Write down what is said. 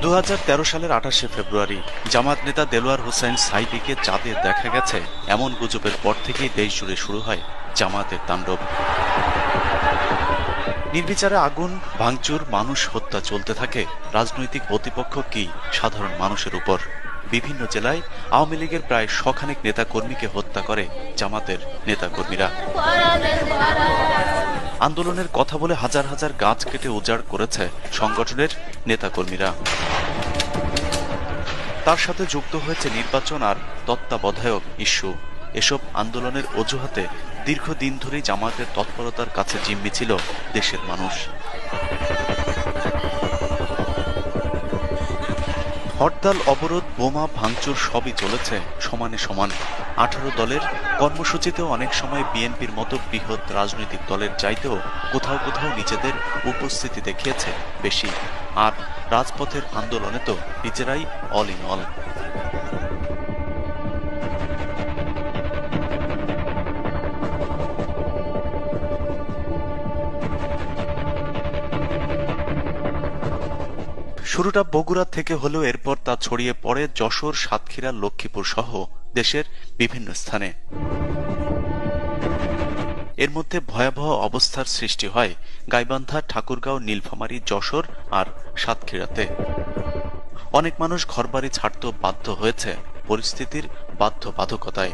2013 সালের 28শে ফেব্রুয়ারি জামায়াত নেতা দেলোয়ার হোসেন সাঈদীকে চাঁদে দেখা গেছে এমন গুজবের পর থেকেই দেশজুড়ে শুরু হয় জামায়াতের তাণ্ডব। নির্বিচারে আগুন, ভাঙচুর, মানুষ হত্যা চলতে থাকে রাজনৈতিক প্রতিপক্ষ কি সাধারণ মানুষের উপর। বিভিন্ন জেলায় আওয়ামী লীগের প্রায় শখানেক নেতাকর্মীকে হত্যা করে জামাতের নেতাকর্মীরা। আন্দোলনের কথা বলে হাজার হাজার গাছ কেটে উজাড় করেছে সংগঠনের নেতাকর্মীরা। তার সাথে যুক্ত হয়েছে নির্বাচন আর তত্ত্বাবধায়ক ইস্যু। এসব আন্দোলনের অজুহাতে দীর্ঘদিন ধরেই জামায়াতের তৎপরতার কাছে জিম্মি ছিল দেশের মানুষ। হরতাল, অবরোধ, বোমা, ভাঙচুর সবই চলেছে সমানে সমান। 18 দলের কর্মসূচিতেও অনেক সময় বিএনপির মতো বৃহৎ রাজনৈতিক দলের চাইতেও কোথাও কোথাও নিজেদের উপস্থিতি দেখিয়েছে বেশি। আর রাজপথের আন্দোলনে তো নিজেরাই অল ইন অল। শুরুটা বগুড়া থেকে হলেও এরপর তা ছড়িয়ে পড়ে যশোর, সাতক্ষীরা, লক্ষ্মীপুর সহ দেশের বিভিন্ন স্থানে। এর মধ্যে ভয়াবহ অবস্থার সৃষ্টি হয় গাইবান্ধা, ঠাকুরগাঁও, নীলফামারী, যশোর আর সাতক্ষীরাতে। অনেক মানুষ ঘরবাড়ি ছাড়তেও বাধ্য হয়েছে পরিস্থিতির বাধ্যবাধকতায়।